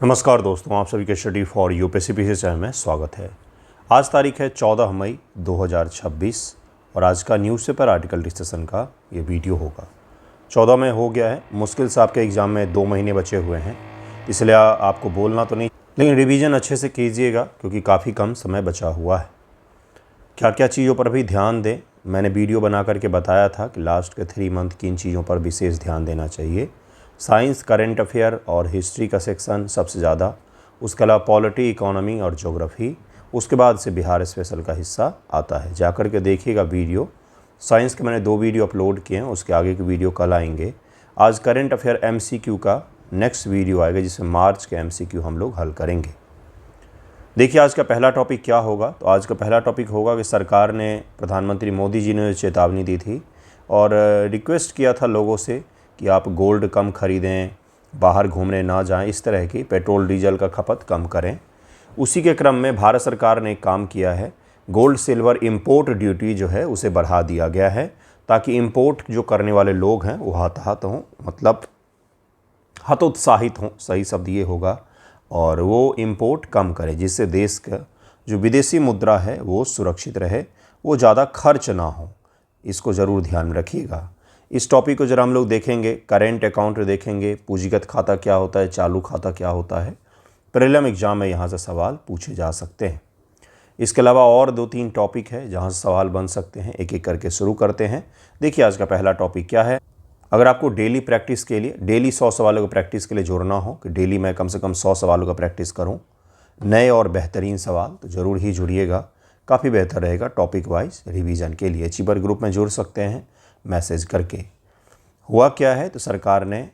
नमस्कार दोस्तों, आप सभी के स्टडी फॉर यूपीएससी चैनल में स्वागत है। आज तारीख है 14 मई 2026 और आज का न्यूज़पेपर आर्टिकल डिस्कशन का ये वीडियो होगा। 14 में हो गया है, मुश्किल से आपके एग्ज़ाम में 2 महीने बचे हुए हैं, इसलिए आपको बोलना तो नहीं, लेकिन रिवीजन अच्छे से कीजिएगा क्योंकि काफ़ी कम समय बचा हुआ है। क्या क्या चीज़ों पर भी ध्यान दें, मैंने वीडियो बना करके बताया था कि लास्ट के 3 मंथ किन चीज़ों पर विशेष ध्यान देना चाहिए। साइंस, करंट अफेयर और हिस्ट्री का सेक्शन सबसे ज़्यादा, उसके अलावा पॉलिटी, इकोनॉमी और ज्योग्राफी, उसके बाद से बिहार स्पेशल का हिस्सा आता है। जाकर के देखिएगा वीडियो। साइंस के मैंने 2 वीडियो अपलोड किए हैं, उसके आगे की वीडियो कल आएंगे। आज करंट अफेयर MCQ का नेक्स्ट वीडियो आएगा जिसमें मार्च के MCQ हम लोग हल करेंगे। देखिए आज का पहला टॉपिक क्या होगा, तो आज का पहला टॉपिक होगा कि सरकार ने, प्रधानमंत्री मोदी जी ने चेतावनी दी थी और रिक्वेस्ट किया था लोगों से कि आप गोल्ड कम ख़रीदें, बाहर घूमने ना जाएं, इस तरह की पेट्रोल डीजल का खपत कम करें। उसी के क्रम में भारत सरकार ने एक काम किया है, गोल्ड सिल्वर इंपोर्ट ड्यूटी जो है उसे बढ़ा दिया गया है ताकि इंपोर्ट जो करने वाले लोग हैं वो हताहत हों, मतलब हतोत्साहित हों, सही शब्द ये होगा, और वो इंपोर्ट कम करें जिससे देश का जो विदेशी मुद्रा है वो सुरक्षित रहे, वो ज़्यादा खर्च ना हो। इसको ज़रूर ध्यान में रखिएगा। इस टॉपिक को जरा हम लोग देखेंगे, करेंट अकाउंट देखेंगे, पूंजीगत खाता क्या होता है, चालू खाता क्या होता है। प्रीलिम एग्जाम में यहाँ से सवाल पूछे जा सकते हैं। इसके अलावा और 2-3 टॉपिक है जहाँ से सवाल बन सकते हैं, एक एक करके शुरू करते हैं। देखिए आज का पहला टॉपिक क्या है। अगर आपको डेली प्रैक्टिस के लिए, डेली 100 सवालों को प्रैक्टिस के लिए जोड़ना हो कि डेली मैं कम से कम 100 सवालों का प्रैक्टिस करूँ, नए और बेहतरीन सवाल, तो ज़रूर ही जुड़िएगा, काफ़ी बेहतर रहेगा टॉपिक वाइज रिवीजन के लिए। चीपर ग्रुप में जुड़ सकते हैं मैसेज करके। हुआ क्या है, तो सरकार ने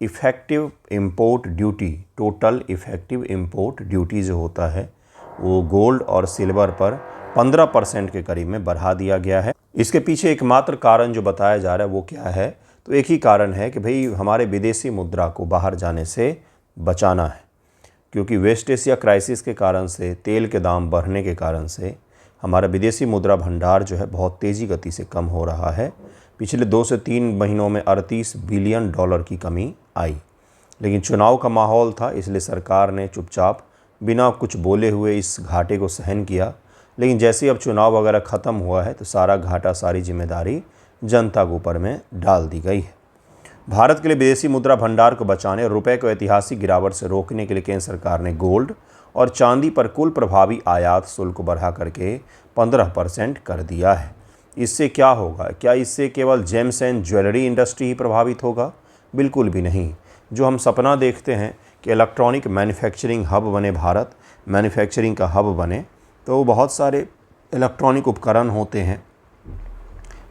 effective import duty, total effective import duty जो होता है वो गोल्ड और सिल्वर पर 15% के करीब में बढ़ा दिया गया है। इसके पीछे एकमात्र कारण जो बताया जा रहा है वो क्या है, तो एक ही कारण है कि भाई हमारे विदेशी मुद्रा को बाहर जाने से बचाना है, क्योंकि वेस्ट एशिया क्राइसिस के कारण से, तेल के दाम बढ़ने के कारण से हमारा विदेशी मुद्रा भंडार जो है बहुत तेज़ी गति से कम हो रहा है। पिछले 2 से 3 महीनों में $38 बिलियन की कमी आई, लेकिन चुनाव का माहौल था इसलिए सरकार ने चुपचाप बिना कुछ बोले हुए इस घाटे को सहन किया। लेकिन जैसे ही अब चुनाव वगैरह ख़त्म हुआ है तो सारा घाटा, सारी जिम्मेदारी जनता के ऊपर में डाल दी गई है। भारत के लिए विदेशी मुद्रा भंडार को बचाने और रुपये को ऐतिहासिक गिरावट से रोकने के लिए केंद्र सरकार ने गोल्ड और चांदी पर कुल प्रभावी आयात शुल्क को बढ़ा करके 15% कर दिया है। इससे क्या होगा? क्या इससे केवल जेम्स एंड ज्वेलरी इंडस्ट्री ही प्रभावित होगा? बिल्कुल भी नहीं। जो हम सपना देखते हैं कि इलेक्ट्रॉनिक मैन्युफैक्चरिंग हब बने, भारत मैन्युफैक्चरिंग का हब बने, तो बहुत सारे इलेक्ट्रॉनिक उपकरण होते हैं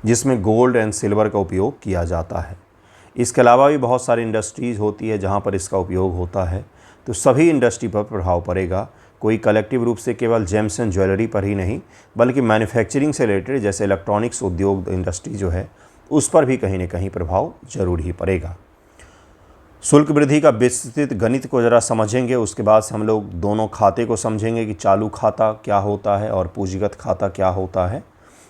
जिसमें गोल्ड एंड सिल्वर का उपयोग किया जाता है। इसके अलावा भी बहुत सारी इंडस्ट्रीज़ होती है जहाँ पर इसका उपयोग होता है, तो सभी इंडस्ट्री पर प्रभाव पड़ेगा। कोई कलेक्टिव रूप से केवल जेम्स एंड ज्वेलरी पर ही नहीं, बल्कि मैन्युफैक्चरिंग से रिलेटेड जैसे इलेक्ट्रॉनिक्स उद्योग इंडस्ट्री जो है उस पर भी कहीं न कहीं प्रभाव जरूर ही पड़ेगा। शुल्क वृद्धि का विस्तृत गणित को ज़रा समझेंगे, उसके बाद से हम लोग दोनों खाते को समझेंगे कि चालू खाता क्या होता है और पूंजीगत खाता क्या होता है।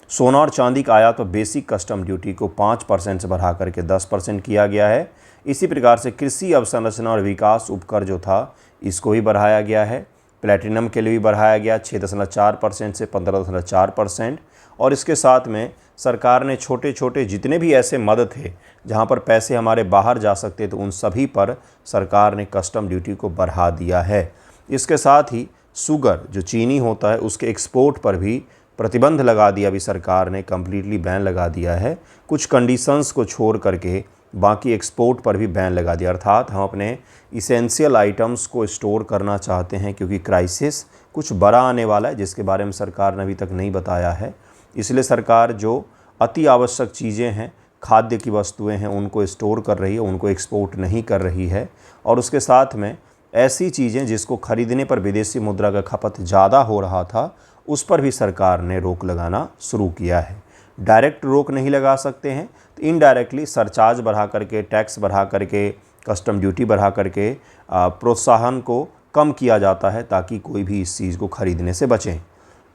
सोना और चांदी का आयात पर बेसिक कस्टम ड्यूटी को 5% से बढ़ा करके 10% किया गया है। इसी प्रकार से कृषि अवसंरचना और विकास उपकर जो था इसको भी बढ़ाया गया है। प्लैटिनम के लिए भी बढ़ाया गया 6.4% से 15.4%। और इसके साथ में सरकार ने छोटे छोटे जितने भी ऐसे मद थे जहां पर पैसे हमारे बाहर जा सकते तो उन सभी पर सरकार ने कस्टम ड्यूटी को बढ़ा दिया है। इसके साथ ही शुगर जो चीनी होता है उसके एक्सपोर्ट पर भी प्रतिबंध लगा दिया, अभी सरकार ने कम्प्लीटली बैन लगा दिया है। कुछ कंडीशंस को छोड़ करके बाकी एक्सपोर्ट पर भी बैन लगा दिया। अर्थात हम अपने इसेंशियल आइटम्स को स्टोर करना चाहते हैं क्योंकि क्राइसिस कुछ बड़ा आने वाला है जिसके बारे में सरकार ने अभी तक नहीं बताया है। इसलिए सरकार जो अति आवश्यक चीज़ें हैं, खाद्य की वस्तुएं हैं, उनको स्टोर कर रही है, उनको एक्सपोर्ट नहीं कर रही है। और उसके साथ में ऐसी चीज़ें जिसको खरीदने पर विदेशी मुद्रा का खपत ज़्यादा हो रहा था उस पर भी सरकार ने रोक लगाना शुरू किया है। डायरेक्ट रोक नहीं लगा सकते हैं तो इनडायरेक्टली सरचार्ज बढ़ा करके, टैक्स बढ़ा करके, कस्टम ड्यूटी बढ़ा करके प्रोत्साहन को कम किया जाता है ताकि कोई भी इस चीज़ को खरीदने से बचें।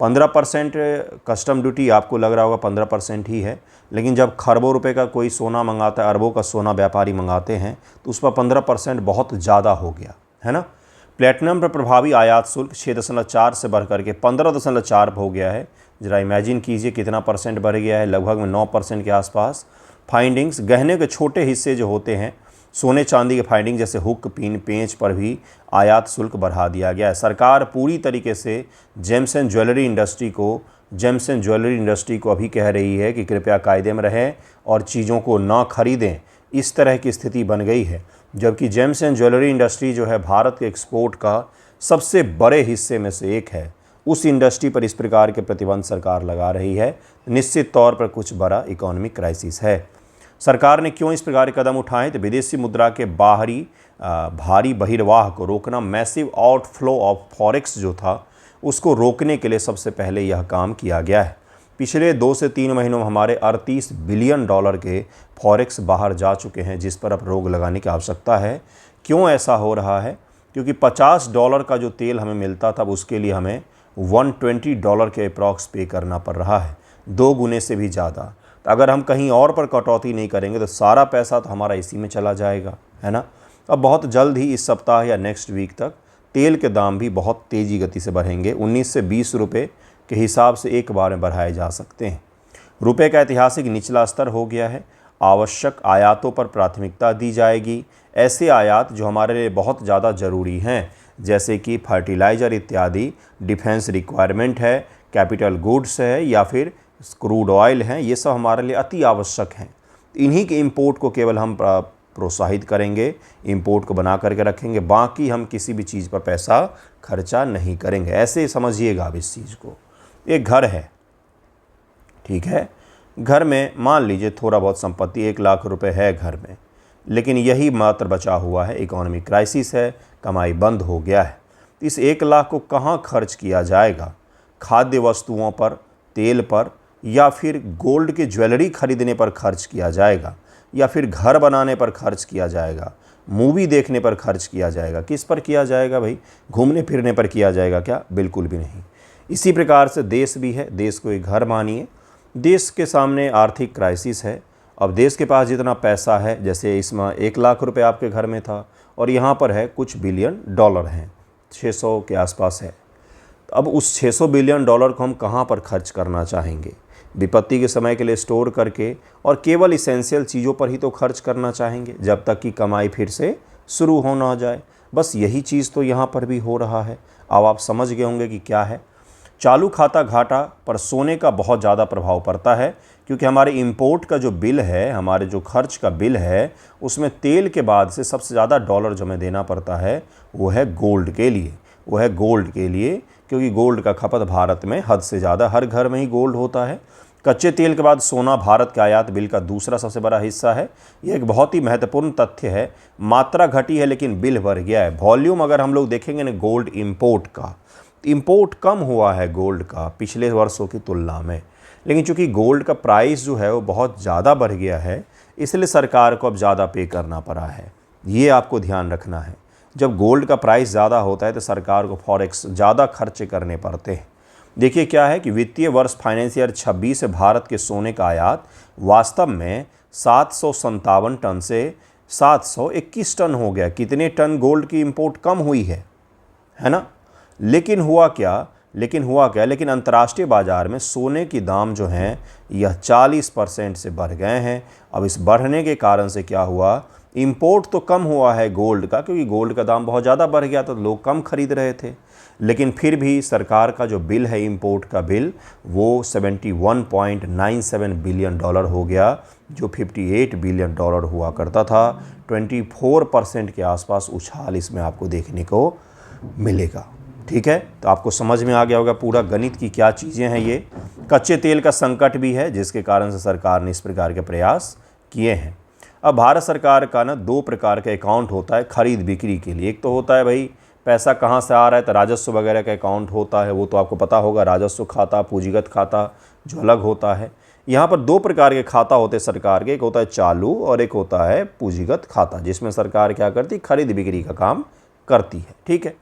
15% कस्टम ड्यूटी आपको लग रहा होगा 15% ही है, लेकिन जब खरबों रुपए का कोई सोना मंगाता है, अरबों का सोना व्यापारी मंगाते हैं तो उस पर 15% बहुत ज़्यादा हो गया है ना। प्लेटिनम पर प्रभावी आयात शुल्क 6.4 से बढ़ करके 15.4 हो गया है। ज़रा इमेजिन कीजिए कितना परसेंट बढ़ गया है, लगभग में 9% के आसपास। फाइंडिंग्स, गहने के छोटे हिस्से जो होते हैं, सोने चांदी के फाइंडिंग जैसे हुक, पिन, पेंच पर भी आयात शुल्क बढ़ा दिया गया है। सरकार पूरी तरीके से जेम्स एंड ज्वेलरी इंडस्ट्री को अभी कह रही है कि कृपया कायदे में रहें और चीज़ों को ना खरीदें। इस तरह की स्थिति बन गई है, जबकि जेम्स एंड ज्वेलरी इंडस्ट्री जो है भारत के एक्सपोर्ट का सबसे बड़े हिस्से में से एक है। उस इंडस्ट्री पर इस प्रकार के प्रतिबंध सरकार लगा रही है। निश्चित तौर पर कुछ बड़ा इकोनॉमिक क्राइसिस है। सरकार ने क्यों इस प्रकार के कदम उठाए? तो विदेशी मुद्रा के भारी बहिर्वाह को रोकना, मैसिव आउटफ्लो ऑफ फॉरेक्स जो था उसको रोकने के लिए सबसे पहले यह काम किया गया है। पिछले 2 से 3 महीनों में हमारे $38 बिलियन के फॉरेक्स बाहर जा चुके हैं, जिस पर अब रोक लगाने की आवश्यकता है। क्यों ऐसा हो रहा है? क्योंकि $50 का जो तेल हमें मिलता था उसके लिए हमें $120 के अप्रॉक्स पे करना पड़ रहा है, 2 गुने से भी ज़्यादा। तो अगर हम कहीं और पर कटौती नहीं करेंगे तो सारा पैसा तो हमारा इसी में चला जाएगा, है ना। अब बहुत जल्द ही इस सप्ताह या नेक्स्ट वीक तक तेल के दाम भी बहुत तेज़ी गति से बढ़ेंगे। 19 से 20 रुपये के हिसाब से एक बार में बढ़ाए जा सकते हैं। रुपए का ऐतिहासिक निचला स्तर हो गया है। आवश्यक आयातों पर प्राथमिकता दी जाएगी। ऐसे आयात जो हमारे लिए बहुत ज़्यादा ज़रूरी हैं, जैसे कि फर्टिलाइज़र इत्यादि, डिफेंस रिक्वायरमेंट है, कैपिटल गुड्स है या फिर क्रूड ऑयल हैं, ये सब हमारे लिए अति आवश्यक हैं। इन्हीं के इंपोर्ट को केवल हम प्रोत्साहित करेंगे, इंपोर्ट को बना करके रखेंगे, बाकी हम किसी भी चीज़ पर पैसा खर्चा नहीं करेंगे। ऐसे समझिएगा आप इस चीज़ को। एक घर है, ठीक है, घर में मान लीजिए थोड़ा बहुत संपत्ति, 1 लाख रुपए है घर में, लेकिन यही मात्र बचा हुआ है। इकोनॉमिक क्राइसिस है, कमाई बंद हो गया है। इस 1 लाख को कहाँ खर्च किया जाएगा? खाद्य वस्तुओं पर, तेल पर, या फिर गोल्ड की ज्वेलरी खरीदने पर खर्च किया जाएगा, या फिर घर बनाने पर खर्च किया जाएगा, मूवी देखने पर खर्च किया जाएगा? किस पर किया जाएगा भाई? घूमने फिरने पर किया जाएगा क्या? बिल्कुल भी नहीं। इसी प्रकार से देश भी है। देश को एक घर मानिए। देश के सामने आर्थिक क्राइसिस है। अब देश के पास जितना पैसा है, जैसे इसमें 1 लाख रुपए आपके घर में था और यहाँ पर है कुछ बिलियन डॉलर हैं, 600 के आसपास है। तो अब उस 600 बिलियन डॉलर को हम कहाँ पर खर्च करना चाहेंगे? विपत्ति के समय के लिए स्टोर करके और केवल इसेंशियल चीज़ों पर ही तो खर्च करना चाहेंगे, जब तक कि कमाई फिर से शुरू हो ना जाए। बस यही चीज़ तो यहाँ पर भी हो रहा है। अब आप समझ गए होंगे कि क्या है। चालू खाता घाटा पर सोने का बहुत ज़्यादा प्रभाव पड़ता है, क्योंकि हमारे इंपोर्ट का जो बिल है, हमारे जो खर्च का बिल है, उसमें तेल के बाद से सबसे ज़्यादा डॉलर जो हमें देना पड़ता है वो है गोल्ड के लिए। क्योंकि गोल्ड का खपत भारत में हद से ज़्यादा, हर घर में ही गोल्ड होता है। कच्चे तेल के बाद सोना भारत के आयात बिल का दूसरा सबसे बड़ा हिस्सा है। यह एक बहुत ही महत्वपूर्ण तथ्य है। मात्रा घटी है लेकिन बिल बढ़ गया है। वॉल्यूम अगर हम लोग देखेंगे ना गोल्ड इंपोर्ट का, इंपोर्ट कम हुआ है गोल्ड का पिछले वर्षों की तुलना में, लेकिन चूंकि गोल्ड का प्राइस जो है वो बहुत ज़्यादा बढ़ गया है, इसलिए सरकार को अब ज़्यादा पे करना पड़ा है। ये आपको ध्यान रखना है। जब गोल्ड का प्राइस ज़्यादा होता है तो सरकार को फॉरेक्स ज़्यादा खर्चे करने पड़ते हैं। देखिए क्या है कि वित्तीय वर्ष फाइनेंशियल 26 से भारत के सोने का आयात वास्तव में 757 टन से 721 टन हो गया। कितने टन गोल्ड की इंपोर्ट कम हुई है ना। लेकिन हुआ क्या? लेकिन अंतर्राष्ट्रीय बाज़ार में सोने की दाम जो हैं यह 40% से बढ़ गए हैं। अब इस बढ़ने के कारण से क्या हुआ? इंपोर्ट तो कम हुआ है गोल्ड का, क्योंकि गोल्ड का दाम बहुत ज़्यादा बढ़ गया तो लोग कम खरीद रहे थे, लेकिन फिर भी सरकार का जो बिल है इंपोर्ट का बिल वो $71.97 बिलियन हो गया, जो $58 बिलियन हुआ करता था। 24% के आसपास उछाल इसमें आपको देखने को मिलेगा। ठीक है, तो आपको समझ में आ गया होगा पूरा गणित की क्या चीज़ें हैं ये। कच्चे तेल का संकट भी है, जिसके कारण से सरकार ने इस प्रकार के प्रयास किए हैं। अब भारत सरकार का ना 2 प्रकार का अकाउंट होता है खरीद बिक्री के लिए। एक तो होता है भाई पैसा कहाँ से आ रहा है, तो राजस्व वगैरह का अकाउंट होता है, वो तो आपको पता होगा, राजस्व खाता, पूंजीगत खाता जो अलग होता है। यहाँ पर 2 प्रकार के खाता होते हैं सरकार के, एक होता है चालू और एक होता है पूंजीगत खाता, जिसमें सरकार क्या करती है? खरीद बिक्री का काम करती है। ठीक है,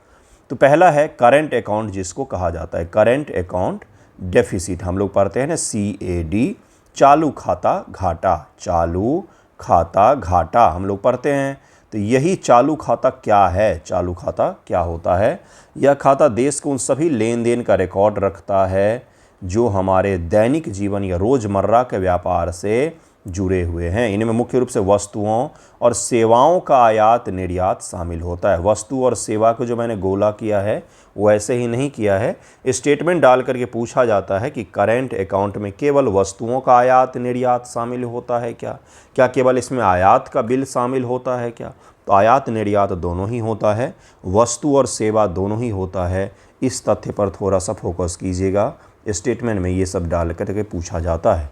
तो पहला है करेंट अकाउंट, जिसको कहा जाता है करेंट अकाउंट डेफिसिट। हम लोग पढ़ते हैं ना CAD, चालू खाता घाटा, चालू खाता घाटा हम लोग पढ़ते हैं। तो यही चालू खाता क्या है, चालू खाता क्या होता है? यह खाता देश के उन सभी लेन देन का रिकॉर्ड रखता है जो हमारे दैनिक जीवन या रोज़मर्रा के व्यापार से जुड़े हुए हैं। इनमें मुख्य रूप से वस्तुओं और सेवाओं का आयात निर्यात शामिल होता है। वस्तु और सेवा को जो मैंने गोला किया है वो ऐसे ही नहीं किया है, स्टेटमेंट डाल करके पूछा जाता है कि करेंट अकाउंट में केवल वस्तुओं का आयात निर्यात शामिल होता है क्या? क्या केवल इसमें आयात का बिल शामिल होता है क्या? तो आयात निर्यात दोनों ही होता है, वस्तु और सेवा दोनों ही होता है। इस तथ्य पर थोड़ा सा फोकस कीजिएगा, स्टेटमेंट में ये सब डाल करके पूछा जाता है।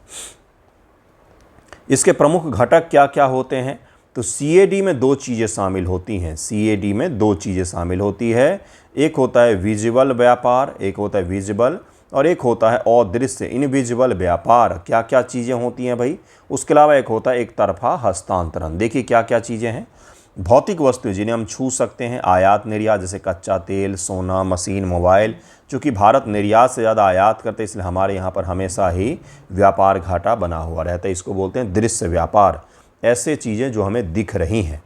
इसके प्रमुख घटक क्या क्या होते हैं? तो सीएडी में दो चीज़ें शामिल होती हैं। सीएडी में दो चीज़ें शामिल होती है, एक होता है विजिबल व्यापार, एक होता है विजिबल और एक होता है अदृश्य। इनविजिबल व्यापार क्या क्या चीज़ें होती हैं भाई? उसके अलावा एक होता है एक तरफा हस्तांतरण। देखिए क्या क्या चीज़ें हैं। भौतिक वस्तुएं जिन्हें हम छू सकते हैं, आयात निर्यात, जैसे कच्चा तेल, सोना, मशीन, मोबाइल। चूँकि भारत निर्यात से ज़्यादा आयात करते हैं इसलिए हमारे यहाँ पर हमेशा ही व्यापार घाटा बना हुआ रहता है। इसको बोलते हैं दृश्य व्यापार। ऐसे चीज़ें जो हमें दिख रही हैं,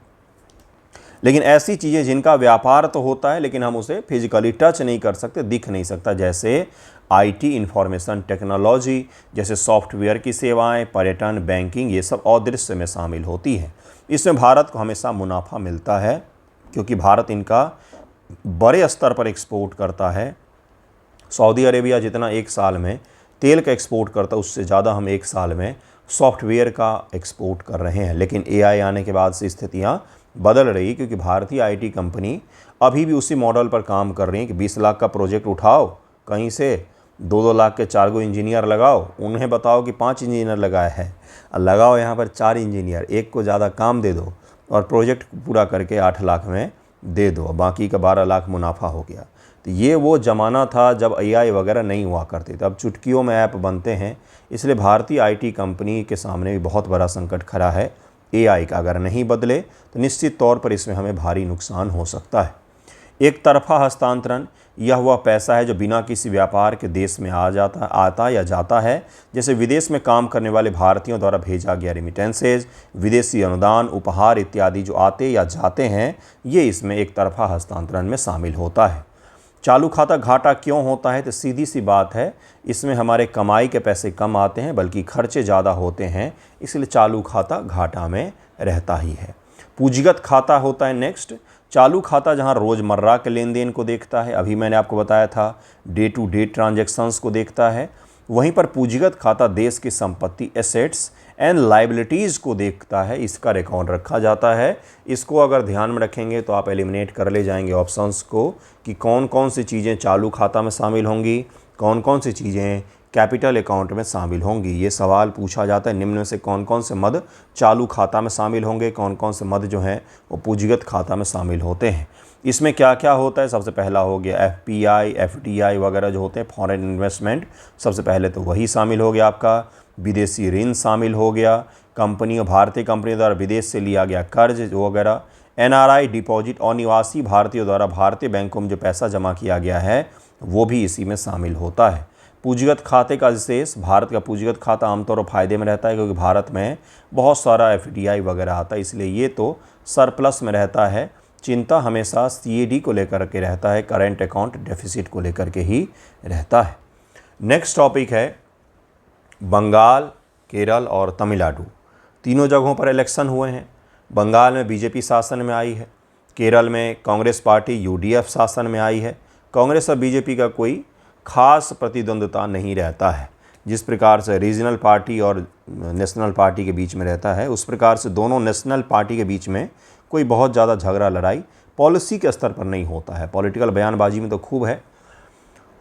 लेकिन ऐसी चीज़ें जिनका व्यापार तो होता है लेकिन हम उसे फिजिकली टच नहीं कर सकते, दिख नहीं सकता, जैसे आईटी, इंफॉर्मेशन टेक्नोलॉजी, जैसे सॉफ्टवेयर की सेवाएं, पर्यटन, बैंकिंग, ये सब अदृश्य में शामिल होती हैं। इसमें भारत को हमेशा मुनाफा मिलता है क्योंकि भारत इनका बड़े स्तर पर एक्सपोर्ट करता है। सऊदी अरेबिया जितना एक साल में तेल का एक्सपोर्ट करता है उससे ज़्यादा हम एक साल में सॉफ्टवेयर का एक्सपोर्ट कर रहे हैं। लेकिन एआई आने के बाद से स्थितियाँ बदल रही क्योंकि भारतीय आईटी कंपनी अभी भी उसी मॉडल पर काम कर रही है कि 20 लाख का प्रोजेक्ट उठाओ, कहीं से 2-2 लाख के 4 गो इंजीनियर लगाओ, उन्हें बताओ कि 5 इंजीनियर लगाया है, लगाओ यहाँ पर 4 इंजीनियर, एक को ज़्यादा काम दे दो और प्रोजेक्ट पूरा करके 8 लाख में दे दो, बाकी का 12 लाख मुनाफा हो गया। तो ये वो ज़माना था जब एआई वगैरह नहीं हुआ करते थे। अब चुटकियों में ऐप बनते हैं, इसलिए भारतीय आईटी कंपनी के सामने भी बहुत बड़ा संकट खड़ा है। एआई का अगर नहीं बदले तो निश्चित तौर पर इसमें हमें भारी नुकसान हो सकता है। एक तरफा हस्तांतरण, यह वह पैसा है जो बिना किसी व्यापार के देश में आता या जाता है, जैसे विदेश में काम करने वाले भारतीयों द्वारा भेजा गया रेमिटेंसेज, विदेशी अनुदान, उपहार इत्यादि जो आते या जाते हैं, ये इसमें एक तरफा हस्तांतरण में शामिल होता है। चालू खाता घाटा क्यों होता है? तो सीधी सी बात है, इसमें हमारे कमाई के पैसे कम आते हैं बल्कि खर्चे ज़्यादा होते हैं, इसलिए चालू खाता घाटा में रहता ही है। पूंजीगत खाता होता है नेक्स्ट। चालू खाता जहां रोज़मर्रा के लेन देन को देखता है, अभी मैंने आपको बताया था डे टू डे ट्रांजैक्शंस को देखता है, वहीं पर पूंजीगत खाता देश की संपत्ति एसेट्स एंड लाइबिलिटीज़ को देखता है, इसका रिकॉर्ड रखा जाता है। इसको अगर ध्यान में रखेंगे तो आप एलिमिनेट कर ले जाएंगे ऑप्शंस को कि कौन कौन सी चीज़ें चालू खाता में शामिल होंगी, कौन कौन सी चीज़ें कैपिटल अकाउंट में शामिल होंगी। ये सवाल पूछा जाता है, निम्न में से कौन कौन से मद चालू खाता में शामिल होंगे, कौन कौन से मद जो हैं वो पूंजीगत खाता में शामिल होते हैं। इसमें क्या क्या होता है? सबसे पहला हो गया एफपीआई, एफडीआई वगैरह जो होते हैं, फॉरेन इन्वेस्टमेंट, सबसे पहले तो वही शामिल हो गया आपका। विदेशी ऋण शामिल हो गया, कंपनियों, भारतीय कंपनियों द्वारा विदेश से लिया गया कर्ज वगैरह, एनआरआई डिपॉजिट, अनिवासी भारतीयों द्वारा भारतीय बैंकों में जो पैसा जमा किया गया है वो भी इसी में शामिल होता है। पूंजीगत खाते का विशेष, भारत का पूंजीगत खाता आमतौर पर फायदे में रहता है क्योंकि भारत में बहुत सारा एफडीआई वगैरह आता है, इसलिए ये तो सरप्लस में रहता है। चिंता हमेशा सीएडी को लेकर के रहता है, करेंट अकाउंट डेफिसिट को लेकर के ही रहता है। नेक्स्ट टॉपिक है बंगाल, केरल और तमिलनाडु। तीनों जगहों पर इलेक्शन हुए हैं। बंगाल में बीजेपी शासन में आई है, केरल में कांग्रेस पार्टी यूडीएफ शासन में आई है। कांग्रेस और बीजेपी का कोई खास प्रतिद्वंद्विता नहीं रहता है। जिस प्रकार से रीजनल पार्टी और नेशनल पार्टी के बीच में रहता है, उस प्रकार से दोनों नेशनल पार्टी के बीच में कोई बहुत ज़्यादा झगड़ा लड़ाई पॉलिसी के स्तर पर नहीं होता है। पॉलिटिकल बयानबाजी में तो खूब है।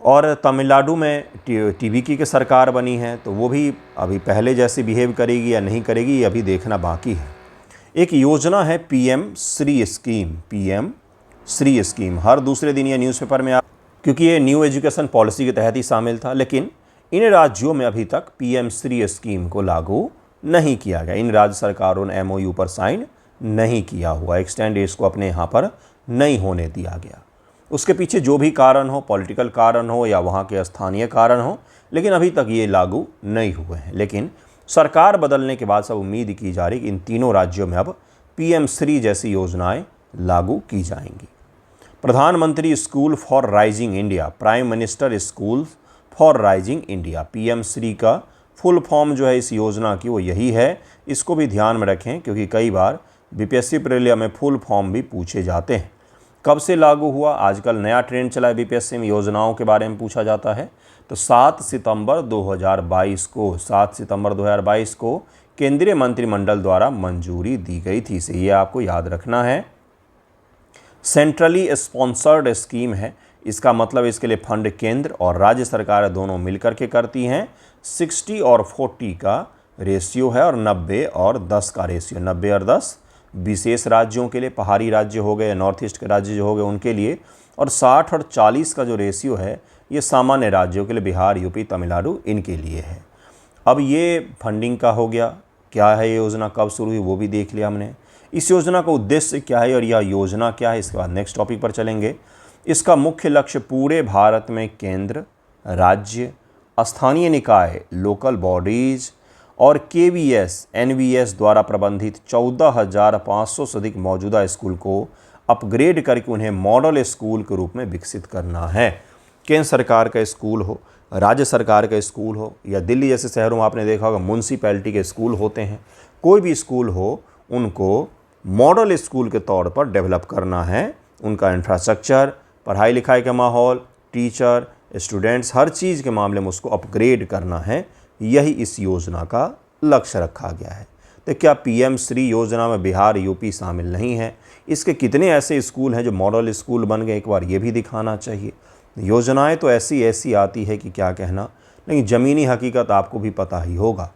और तमिलनाडु में टीवीके की सरकार बनी है, तो वो भी अभी पहले जैसी बिहेव करेगी या नहीं करेगी ये अभी देखना बाकी है। एक योजना है PM Shri scheme, PM Shri scheme. हर दूसरे दिन ये न्यूज़पेपर में क्योंकि ये न्यू एजुकेशन पॉलिसी के तहत ही शामिल था, लेकिन इन राज्यों में अभी तक पीएम श्री स्कीम को लागू नहीं किया गया। इन राज्य सरकारों ने एमओयू पर साइन नहीं किया हुआ, एक्सटेंड इसको अपने यहाँ पर नहीं होने दिया गया। उसके पीछे जो भी कारण हो, पॉलिटिकल कारण हो या वहाँ के स्थानीय कारण हो, लेकिन अभी तक ये लागू नहीं हुए हैं। लेकिन सरकार बदलने के बाद सब उम्मीद की जा रही कि इन तीनों राज्यों में अब पीएम श्री जैसी योजनाएं लागू की जाएंगी। प्रधानमंत्री school for rising India, prime minister school for rising India, PM Shri का फुल फॉर्म जो है इस योजना की वो यही है। इसको भी ध्यान में रखें क्योंकि कई बार बीपीएससी प्रीलिया में फुल फॉर्म भी पूछे जाते हैं। कब से लागू हुआ? आजकल नया ट्रेंड चला है, बीपीएससी में योजनाओं के बारे में पूछा जाता है। तो 7 सितंबर 2022 को केंद्रीय मंत्रिमंडल द्वारा मंजूरी दी गई थी। इसे ये आपको याद रखना है। सेंट्रली स्पॉन्सर्ड स्कीम है, इसका मतलब इसके लिए फंड केंद्र और राज्य सरकार दोनों मिलकर के करती हैं। 60 और 40 का रेशियो है और 90 और 10 का रेशियो, 90 और 10 विशेष राज्यों के लिए, पहाड़ी राज्य हो गए, नॉर्थ ईस्ट के राज्य जो हो गए उनके लिए, और 60 और 40 का जो रेशियो है ये सामान्य राज्यों के लिए, बिहार, यूपी, तमिलनाडु, इनके लिए है। अब ये फंडिंग का हो गया। क्या है ये योजना, कब शुरू हुई वो भी देख लिया हमने। इस योजना का उद्देश्य क्या है और यह योजना क्या है, इसके बाद नेक्स्ट टॉपिक पर चलेंगे। इसका मुख्य लक्ष्य पूरे भारत में केंद्र, राज्य, स्थानीय निकाय, लोकल बॉडीज और केवीएस, एनवीएस द्वारा प्रबंधित 14,500 से अधिक मौजूदा स्कूल को अपग्रेड करके उन्हें मॉडल स्कूल के रूप में विकसित करना है। केंद्र सरकार का स्कूल हो, राज्य सरकार का स्कूल हो, या दिल्ली जैसे शहरों में आपने देखा होगा म्यूनसिपैलिटी के स्कूल होते हैं, कोई भी स्कूल हो, उनको मॉडल स्कूल के तौर पर डेवलप करना है। उनका इंफ्रास्ट्रक्चर, पढ़ाई लिखाई का माहौल, टीचर, स्टूडेंट्स, हर चीज़ के मामले में उसको अपग्रेड करना है। यही इस योजना का लक्ष्य रखा गया है। तो क्या पीएम श्री योजना में बिहार, यूपी शामिल नहीं है? इसके कितने ऐसे स्कूल हैं जो मॉडल स्कूल बन गए, एक बार ये भी दिखाना चाहिए। योजनाएं तो ऐसी आती है कि क्या कहना, लेकिन ज़मीनी हकीकत आपको भी पता ही होगा।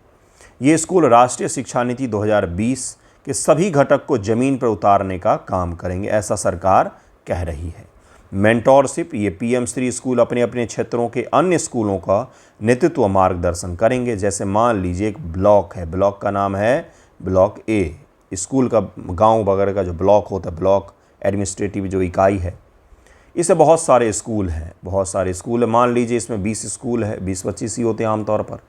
ये स्कूल राष्ट्रीय शिक्षा नीति 2020 के सभी घटक को ज़मीन पर उतारने का काम करेंगे, ऐसा सरकार कह रही है। मेंटोरशिप, ये पीएम श्री स्कूल अपने अपने क्षेत्रों के अन्य स्कूलों का नेतृत्व मार्गदर्शन करेंगे। जैसे मान लीजिए एक ब्लॉक है, ब्लॉक का नाम है ब्लॉक ए, स्कूल का गांव वगैरह का जो ब्लॉक होता है, ब्लॉक एडमिनिस्ट्रेटिव जो इकाई है, इससे बहुत सारे स्कूल हैं, बहुत सारे स्कूल है। मान लीजिए इसमें 20 स्कूल है, 20-25 ही होते हैं आमतौर पर।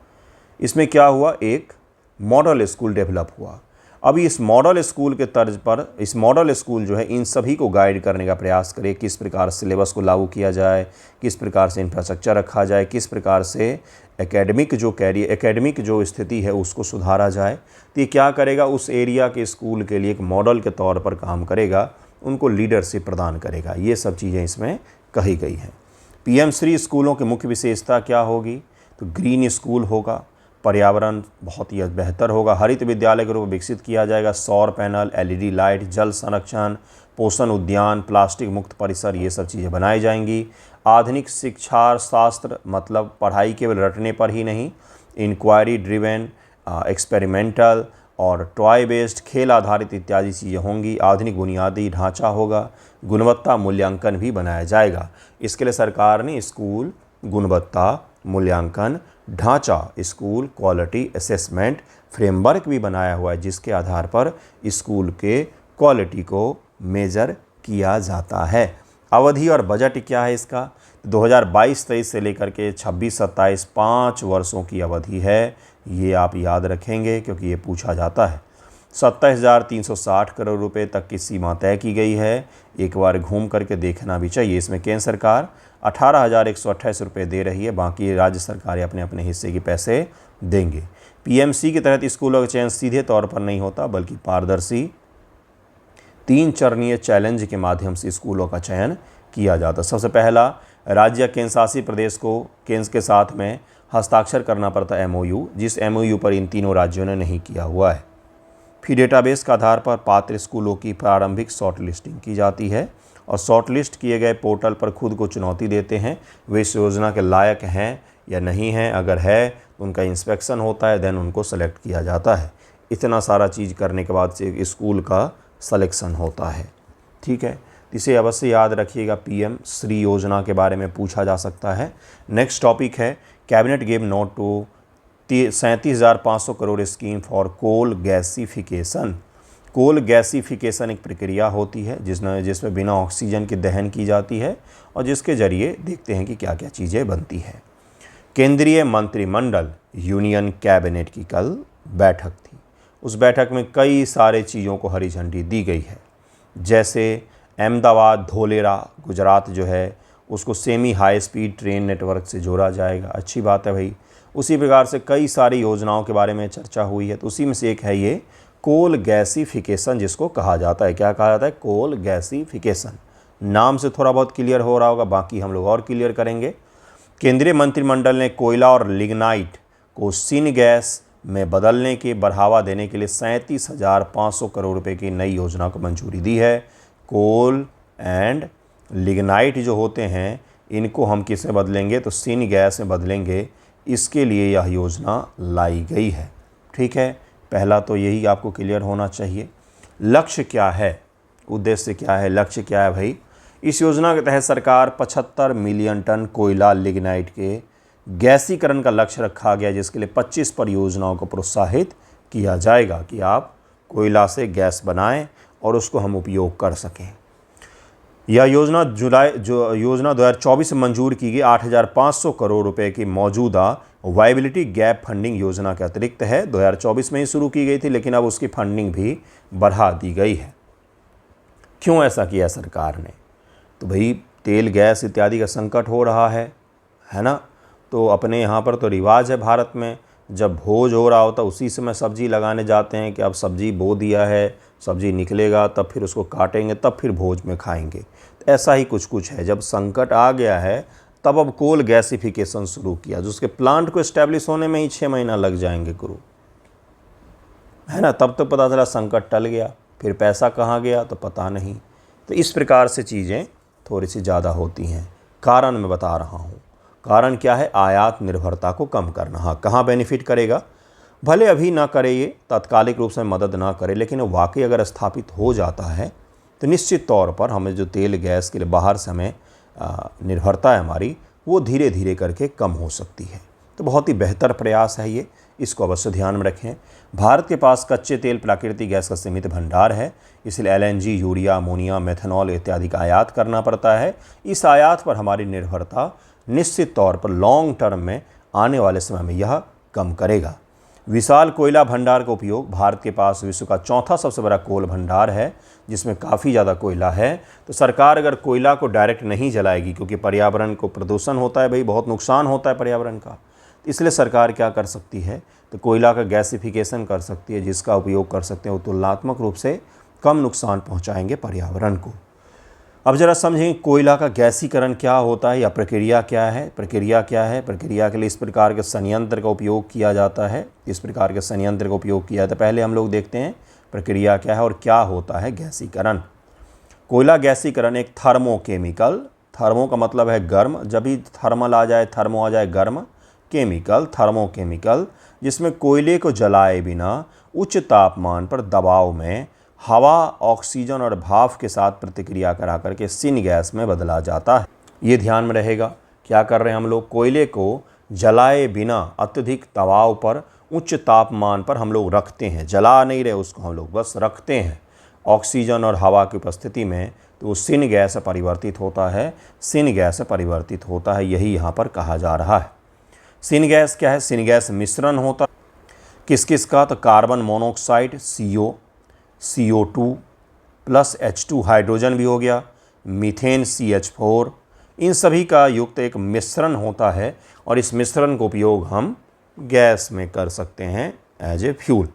इसमें क्या हुआ, एक मॉडल स्कूल डेवलप हुआ। अभी इस मॉडल स्कूल के तर्ज पर इस मॉडल स्कूल जो है इन सभी को गाइड करने का प्रयास करे, किस प्रकार सिलेबस को लागू किया जाए, किस प्रकार से इंफ्रास्ट्रक्चर रखा जाए, किस प्रकार से एकेडमिक जो स्थिति है उसको सुधारा जाए। तो ये क्या करेगा, उस एरिया के स्कूल के लिए एक मॉडल के तौर पर काम करेगा, उनको लीडरशिप प्रदान करेगा। ये सब चीज़ें इसमें कही गई हैं। पीएम श्री स्कूलों की मुख्य विशेषता क्या होगी, तो ग्रीन स्कूल होगा, पर्यावरण बहुत ही बेहतर होगा, हरित विद्यालय के रूप में विकसित किया जाएगा, सौर पैनल, एलईडी लाइट, जल संरक्षण, पोषण उद्यान, प्लास्टिक मुक्त परिसर, ये सब चीज़ें बनाई जाएंगी। आधुनिक शिक्षा शास्त्र, मतलब पढ़ाई केवल रटने पर ही नहीं, इंक्वायरी ड्रिवेन, एक्सपेरिमेंटल और टॉय बेस्ड, खेल आधारित इत्यादि चीज़ें होंगी। आधुनिक बुनियादी ढांचा होगा, गुणवत्ता मूल्यांकन भी बनाया जाएगा। इसके लिए सरकार ने स्कूल गुणवत्ता मूल्यांकन ढांचा, स्कूल क्वालिटी असेसमेंट फ्रेमवर्क भी बनाया हुआ है, जिसके आधार पर स्कूल के क्वालिटी को मेजर किया जाता है। अवधि और बजट क्या है इसका, 2022-23 से लेकर के 26-27 5 वर्षों की अवधि है। ये आप याद रखेंगे क्योंकि ये पूछा जाता है। 27,360 करोड़ रुपए तक की सीमा तय की गई है। एक बार घूम करके देखना भी चाहिए। इसमें केंद्र सरकार 18,128 रुपये दे रही है, बाकी राज्य सरकारें अपने अपने हिस्से के पैसे देंगे। पीएमसी के तहत स्कूलों का चयन सीधे तौर पर नहीं होता, बल्कि पारदर्शी 3 चरणीय चैलेंज के माध्यम से स्कूलों का चयन किया जाता है। सबसे पहला, राज्य या केंद्र शासित प्रदेश को केंद्र के साथ में हस्ताक्षर करना पड़ता है एमओयू, जिस एमओयू पर इन तीनों राज्यों ने नहीं किया हुआ है। फिर डेटाबेस के आधार पर पात्र स्कूलों की प्रारंभिक शॉर्ट लिस्टिंग की जाती है और शॉर्ट लिस्ट किए गए पोर्टल पर खुद को चुनौती देते हैं, वे इस योजना के लायक हैं या नहीं हैं। अगर है तो उनका इंस्पेक्शन होता है, देन उनको सेलेक्ट किया जाता है। इतना सारा चीज़ करने के बाद से स्कूल का सिलेक्शन होता है। ठीक है, इसे अवश्य याद रखिएगा। पीएम श्री योजना के बारे में पूछा जा सकता है। नेक्स्ट टॉपिक है cabinet give note to 37,500 crore scheme for coal gasification. Coal gasification एक प्रक्रिया होती है जिसमें बिना ऑक्सीजन के दहन की जाती है और जिसके जरिए देखते हैं कि क्या क्या चीज़ें बनती है। केंद्रीय मंत्रिमंडल यूनियन कैबिनेट की कल बैठक थी। उस बैठक में कई सारे चीज़ों को हरी झंडी दी गई है। जैसे अहमदाबाद धोलेरा गुजरात जो है उसको semi high speed train network से जोड़ा जाएगा, अच्छी बात है भाई। उसी प्रकार से कई सारी योजनाओं के बारे में चर्चा हुई है, तो उसी में से एक है ये कोल गैसीफिकेशन, जिसको कहा जाता है। क्या कहा जाता है? कोल गैसीफिकेशन। नाम से थोड़ा बहुत क्लियर हो रहा होगा, बाकी हम लोग और क्लियर करेंगे। केंद्रीय मंत्रिमंडल ने कोयला और लिग्नाइट को सिन गैस में बदलने के बढ़ावा देने के लिए 37,500 करोड़ रुपए की नई योजना को मंजूरी दी है। कोल एंड लिग्नाइट जो होते हैं इनको हम किस में बदलेंगे? तो सिन गैस में बदलेंगे। इसके लिए यह योजना लाई गई है। ठीक है, पहला तो यही आपको क्लियर होना चाहिए। लक्ष्य क्या है, उद्देश्य क्या है, लक्ष्य क्या है भाई? इस योजना के तहत सरकार 75 मिलियन टन कोयला लिग्नाइट के गैसीकरण का लक्ष्य रखा गया, जिसके लिए 25 परियोजनाओं को प्रोत्साहित किया जाएगा कि आप कोयला से गैस बनाएं और उसको हम उपयोग कर सकें। यह योजना योजना 2024 में मंजूर की गई 8,500 करोड़ रुपए की मौजूदा वायबिलिटी गैप फंडिंग योजना के अतिरिक्त है। 2024 में ही शुरू की गई थी, लेकिन अब उसकी फंडिंग भी बढ़ा दी गई है। क्यों ऐसा किया सरकार ने? तो भाई तेल गैस इत्यादि का संकट हो रहा है ना। तो अपने यहाँ पर तो रिवाज है भारत में, जब भोज हो रहा होता उसी समय सब्जी लगाने जाते हैं कि अब सब्जी बो दिया है, सब्जी निकलेगा तब फिर उसको काटेंगे, तब फिर भोज में खाएंगे। तो ऐसा ही कुछ है, जब संकट आ गया है तब अब कोल गैसीफिकेशन शुरू किया, जिसके प्लांट को इस्टेब्लिश होने में ही 6 महीना लग जाएंगे गुरु, है ना। तब तो पता चला संकट टल गया, फिर पैसा कहाँ गया तो पता नहीं। तो इस प्रकार से चीज़ें थोड़ी सी ज़्यादा होती हैं। कारण मैं बता रहा हूँ, कारण क्या है? आयात निर्भरता को कम करना। हाँ, कहाँ बेनिफिट करेगा? भले अभी ना करे, ये तात्कालिक रूप से मदद ना करे, लेकिन वाकई अगर स्थापित हो जाता है तो निश्चित तौर पर हमें जो तेल गैस के लिए बाहर से हमें निर्भरता है हमारी, वो धीरे धीरे करके कम हो सकती है। तो बहुत ही बेहतर प्रयास है ये, इसको अवश्य ध्यान में रखें। भारत के पास कच्चे तेल प्राकृतिक गैस का सीमित भंडार है, इसलिए एलएनजी, यूरिया, अमोनिया, मेथनॉल इत्यादि का आयात करना पड़ता है। इस आयात पर हमारी निर्भरता निश्चित तौर पर लॉन्ग टर्म में आने वाले समय में यह कम करेगा। विशाल कोयला भंडार का उपयोग, भारत के पास विश्व का चौथा सबसे बड़ा कोल भंडार है, जिसमें काफ़ी ज़्यादा कोयला है। तो सरकार अगर कोयला को डायरेक्ट नहीं जलाएगी, क्योंकि पर्यावरण को प्रदूषण होता है भाई, बहुत नुकसान होता है पर्यावरण का, इसलिए सरकार क्या कर सकती है? तो कोयला का गैसीफिकेशन कर सकती है, जिसका उपयोग कर सकते हैं वो तुलनात्मक रूप से कम नुकसान पहुँचाएंगे पर्यावरण को। अब जरा समझें कोयला का गैसीकरण क्या होता है या प्रक्रिया क्या है। प्रक्रिया के लिए इस प्रकार के संयंत्र का उपयोग किया जाता है, पहले हम लोग देखते हैं प्रक्रिया क्या है और क्या होता है गैसीकरण। कोयला गैसीकरण एक थर्मोकेमिकल, थर्मो का मतलब है गर्म, जब भी थर्मल आ जाए, थर्मो आ जाए गर्म, केमिकल थर्मोकेमिकल, जिसमें कोयले को जलाए बिना उच्च तापमान पर दबाव में हवा, ऑक्सीजन और भाप के साथ प्रतिक्रिया करा करके सिन गैस में बदला जाता है। ये ध्यान में रहेगा। क्या कर रहे हैं हम लोग? कोयले को जलाए बिना अत्यधिक दबाव पर, उच्च तापमान पर हम लोग रखते हैं, जला नहीं रहे उसको, हम लोग बस रखते हैं ऑक्सीजन और हवा की उपस्थिति में, तो वो सिन गैस परिवर्तित होता है। यही यहाँ पर कहा जा रहा है। सिन गैस क्या है? सिन गैस मिश्रण होता किस किस का? तो carbon monoxide CO2 plus H2 hydrogen भी हो गया, मीथेन CH4, इन सभी का युक्त एक मिश्रण होता है, और इस मिश्रण का उपयोग हम गैस में कर सकते हैं as a fuel.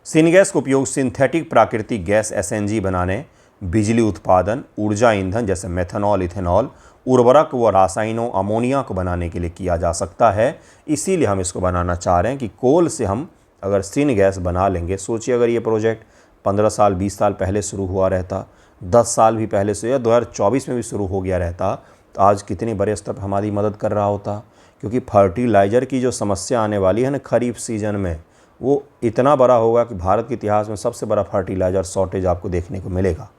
Syngas का उपयोग सिंथेटिक प्राकृतिक गैस SNG बनाने, बिजली उत्पादन, ऊर्जा ईंधन जैसे मेथनॉल, इथेनॉल, उर्वरक व रासायनों, अमोनिया को बनाने के लिए किया जा सकता है। इसीलिए हम इसको बनाना चाह रहे हैं कि कोल से हम अगर सिन गैस बना लेंगे, सोचिए अगर ये प्रोजेक्ट 15 साल 20 साल पहले शुरू हुआ रहता, 10 साल भी पहले से, या 2024 में भी शुरू हो गया रहता, तो आज कितने बड़े स्तर पर हमारी मदद कर रहा होता। क्योंकि फर्टिलाइज़र की जो समस्या आने वाली है ना खरीफ सीजन में, वो इतना बड़ा होगा कि भारत के इतिहास में सबसे बड़ा फर्टिलाइज़र शॉर्टेज आपको देखने को मिलेगा,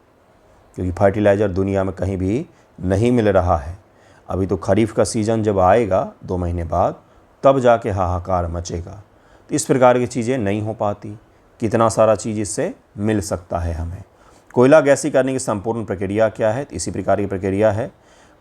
क्योंकि फर्टिलाइज़र दुनिया में कहीं भी नहीं मिल रहा है। अभी तो खरीफ का सीज़न जब आएगा 2 महीने बाद, तब जाके हाहाकार मचेगा। तो इस प्रकार की चीज़ें नहीं हो पाती। कितना सारा चीज़ इससे मिल सकता है हमें। कोयला गैसीकरण की संपूर्ण प्रक्रिया क्या है? इसी प्रकार की प्रक्रिया है।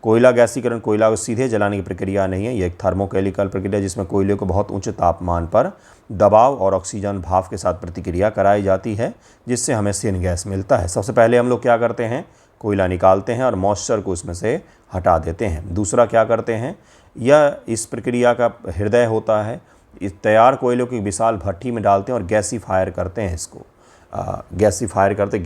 कोयला गैसीकरण कोयला को सीधे जलाने की प्रक्रिया नहीं है, यह एक थर्मोकेमिकल प्रक्रिया जिसमें कोयले को बहुत उच्च तापमान पर दबाव और ऑक्सीजन भाप के साथ प्रतिक्रिया कराई जाती है, जिससे हमें सीन गैस मिलता है। सबसे पहले हम लोग क्या करते हैं, कोयला निकालते हैं और मॉइस्चर को उसमें से हटा देते हैं। दूसरा क्या करते हैं, यह इस प्रक्रिया का हृदय होता है। इस तैयार कोयले को एक विशाल भट्टी में डालते हैं और गैसीफायर करते हैं। इसको गैसीफायर करते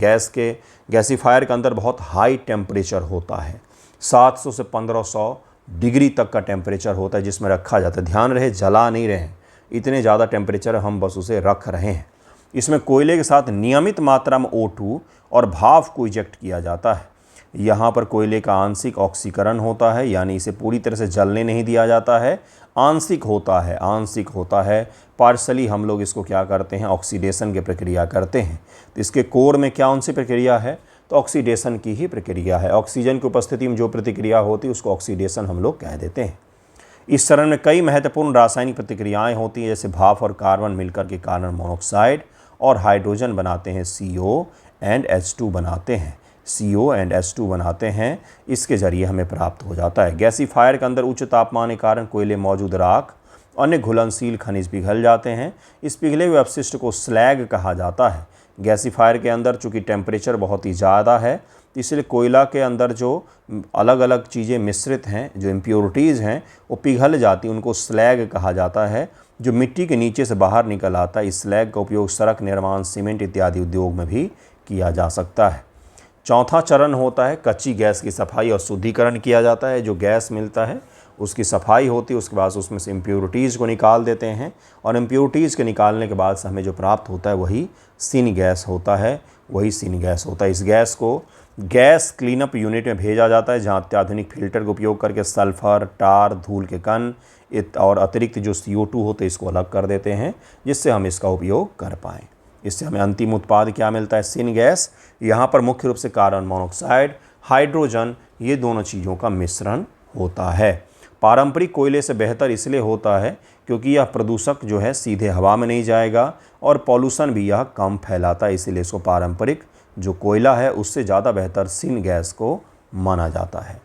गैसीफायर के अंदर बहुत हाई टेम्परेचर होता है, 700 से 1500 डिग्री तक का टेम्परेचर होता है जिसमें रखा जाता है। ध्यान रहे जला नहीं रहे, इतने ज़्यादा टेम्परेचर हम बस उसे रख रहे हैं। इसमें कोयले के साथ नियमित मात्रा में O2 और भाप को इजेक्ट किया जाता है। यहाँ पर कोयले का आंशिक ऑक्सीकरण होता है, यानी इसे पूरी तरह से जलने नहीं दिया जाता है, आंशिक होता है। पार्शली हम लोग इसको क्या करते हैं, ऑक्सीडेशन की प्रक्रिया करते हैं। तो इसके कोर में क्या उनसे प्रक्रिया है, तो ऑक्सीडेशन की ही प्रक्रिया है। ऑक्सीजन की उपस्थिति में जो प्रक्रिया होती है उसको ऑक्सीडेशन हम लोग कह देते हैं। इस चरण में कई महत्वपूर्ण रासायनिक प्रतिक्रियाएं होती हैं, जैसे भाप और कार्बन मिलकर के कार्बन मोनोऑक्साइड और हाइड्रोजन बनाते हैं, CO एंड H2 बनाते हैं। इसके जरिए हमें प्राप्त हो जाता है। गैसीफायर के अंदर उच्च तापमान के कारण कोयले मौजूद राख अन्य घुलनशील खनिज पिघल जाते हैं। इस पिघले हुए अपशिष्ट को स्लैग कहा जाता है। गैसीफायर के अंदर चूँकि टेम्परेचर बहुत ही ज़्यादा है, इसलिए कोयला के अंदर जो अलग अलग चीज़ें मिश्रित हैं, जो इम्प्योरिटीज़ हैं, वो पिघल जाती, उनको स्लैग कहा जाता है, जो मिट्टी के नीचे से बाहर निकल आता है। इस स्लैग का उपयोग सड़क निर्माण, सीमेंट इत्यादि उद्योग में भी किया जा सकता है। चौथा चरण होता है कच्ची गैस की सफाई और शुद्धिकरण किया जाता है। जो गैस मिलता है उसकी सफाई होती है, उसके बाद उसमें से इम्प्योरिटीज़ को निकाल देते हैं और इम्प्योरिटीज़ के निकालने के बाद से हमें जो प्राप्त होता है वही सीन गैस होता है। इस गैस को गैस क्लीनअप यूनिट में भेजा जाता है, जहां अत्याधुनिक फिल्टर का उपयोग करके सल्फर, टार, धूल के कण और अतिरिक्त जो CO2 होते हैं इसको अलग कर देते हैं, जिससे हम इसका उपयोग कर पाएँ। इससे हमें अंतिम उत्पाद क्या मिलता है, सीन गैस। यहाँ पर मुख्य रूप से कार्बन मोनोऑक्साइड, हाइड्रोजन, ये दोनों चीज़ों का मिश्रण होता है। पारंपरिक कोयले से बेहतर इसलिए होता है क्योंकि यह प्रदूषक जो है सीधे हवा में नहीं जाएगा और पॉल्यूशन भी यह कम फैलाता है, इसीलिए इसको पारंपरिक जो कोयला है उससे ज़्यादा बेहतर सीन गैस को माना जाता है।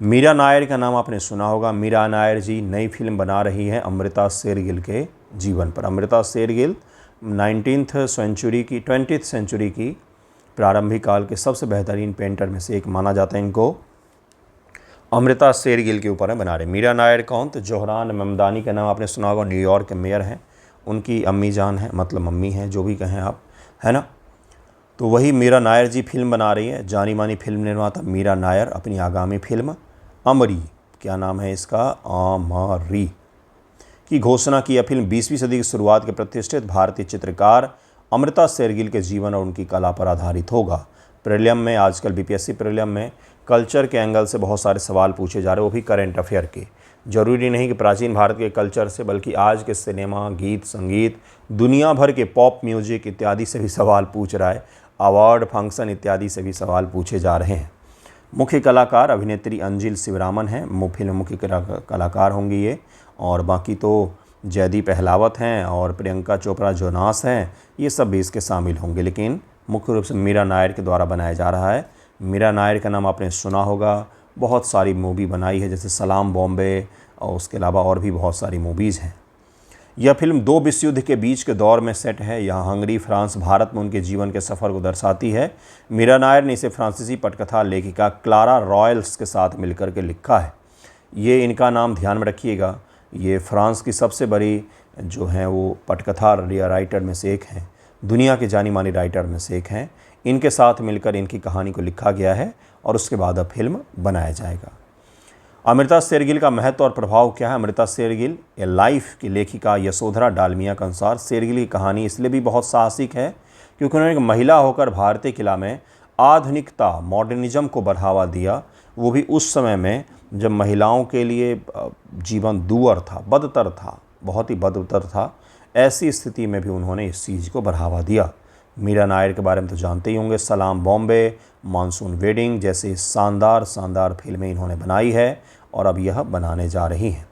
मीरा नायर का नाम आपने सुना होगा। मीरा नायर जी नई फिल्म बना रही हैं अमृता शेरगिल के जीवन पर। अमृता शेरगिल 20th सेंचुरी की प्रारंभिक काल के सबसे बेहतरीन पेंटर में से एक माना जाता है। इनको अमृता शेरगिल के ऊपर बना रहे। मीरा नायर कौन, तो जोहरान ममदानी का नाम आपने सुना होगा, न्यूयॉर्क के मेयर हैं, उनकी अम्मी जान है, मतलब मम्मी हैं, जो भी कहें आप, है ना। तो वही मीरा नायर जी फिल्म बना रही है। जानी मानी फिल्म निर्माता मीरा नायर अपनी आगामी फिल्म अमरी, क्या नाम है इसका, अमरी की घोषणा की। यह फिल्म 20वीं सदी की शुरुआत के प्रतिष्ठित भारतीय चित्रकार अमृता शेरगिल के जीवन और उनकी कला पर आधारित होगा। प्रीलिम में आजकल BPSC प्रीलिम में कल्चर के एंगल से बहुत सारे सवाल पूछे जा रहे हैं, वो भी करंट अफेयर के। जरूरी नहीं कि प्राचीन भारत के कल्चर से, बल्कि आज के सिनेमा, गीत, संगीत, दुनिया भर के पॉप म्यूजिक इत्यादि से भी सवाल पूछ रहा है। अवार्ड फंक्शन इत्यादि से भी सवाल पूछे जा रहे हैं। मुख्य कलाकार अभिनेत्री अंजिल शिवरामन हैं, फिल्म मुख्य कलाकार होंगी ये, और बाकी तो जयदीप अहलावत हैं और प्रियंका चोपड़ा जोनास हैं, ये सब भी इसके शामिल होंगे। लेकिन मुख्य रूप से मीरा नायर के द्वारा बनाया जा रहा है। मीरा नायर का नाम आपने सुना होगा, बहुत सारी मूवी बनाई है, जैसे सलाम बॉम्बे, और उसके अलावा और भी बहुत सारी मूवीज़ हैं। यह फिल्म 2 विश्व युद्ध के बीच के दौर में सेट है। यहाँ हंगरी, फ्रांस, भारत में उनके जीवन के सफ़र को दर्शाती है। मीरा नायर ने इसे फ्रांसीसी पटकथा लेखिका क्लारा रॉयल्स के साथ मिलकर के लिखा है। ये इनका नाम ध्यान में रखिएगा, ये फ्रांस की सबसे बड़ी जो हैं वो पटकथा राइटर में से एक हैं, दुनिया के जानी मानी राइटर में से एक हैं। इनके साथ मिलकर इनकी कहानी को लिखा गया है और उसके बाद अब फिल्म बनाया जाएगा। अमृता शेरगिल का महत्व और प्रभाव क्या है। अमृता शेरगिल ए लाइफ की लेखिका यशोधरा डालमिया के अनुसार शेरगिल की कहानी इसलिए भी बहुत साहसिक है क्योंकि उन्होंने एक महिला होकर भारतीय किला में आधुनिकता, मॉडर्निज्म को बढ़ावा दिया, वो भी उस समय में जब महिलाओं के लिए जीवन दूर था, बदतर था, बहुत ही बदतर था। ऐसी स्थिति में भी उन्होंने इस चीज़ को बढ़ावा दिया। मीरा नायर के बारे में तो जानते ही होंगे, सलाम बॉम्बे, मानसून वेडिंग जैसी शानदार फिल्में इन्होंने बनाई है और अब यह बनाने जा रही हैं।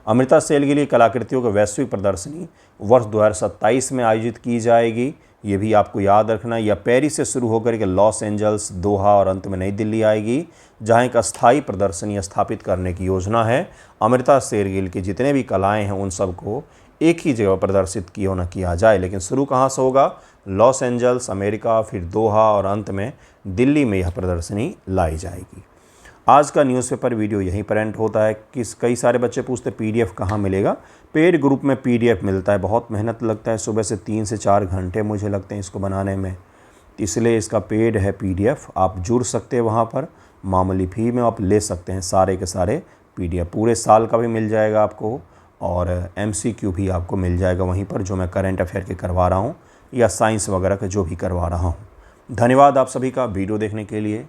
अमृता शेरगिल की कलाकृतियों की वैश्विक प्रदर्शनी वर्ष 2027 में आयोजित की जाएगी। ये भी आपको याद रखना। या पेरिस से शुरू होकर के लॉस एंजल्स, दोहा और अंत में नई दिल्ली आएगी, जहाँ एक अस्थायी प्रदर्शनी स्थापित करने की योजना है। अमृता शेरगिल की जितने भी कलाएं हैं उन सबको एक ही जगह प्रदर्शित किया जाए। लेकिन शुरू कहाँ से होगा? लॉस एंजल्स, अमेरिका, फिर दोहा और अंत में दिल्ली में यह प्रदर्शनी लाई जाएगी। आज का न्यूज़पेपर वीडियो यहीं पर एंड होता है। कई सारे बच्चे पूछते पीडीएफ कहाँ मिलेगा? पेड ग्रुप में पीडीएफ मिलता है। बहुत मेहनत लगता है, सुबह से 3 से 4 घंटे मुझे लगते हैं इसको बनाने में, इसलिए इसका पेड है पीडीएफ। आप जुड़ सकते हैं वहाँ पर, मामूली फी में आप ले सकते हैं सारे के सारे पीडीएफ। पूरे साल का भी मिल जाएगा आपको और एमसीक्यू भी आपको मिल जाएगा वहीं पर, जो मैं करंट अफेयर के करवा रहा हूँ या साइंस वगैरह के जो भी करवा रहा हूँ। धन्यवाद आप सभी का वीडियो देखने के लिए।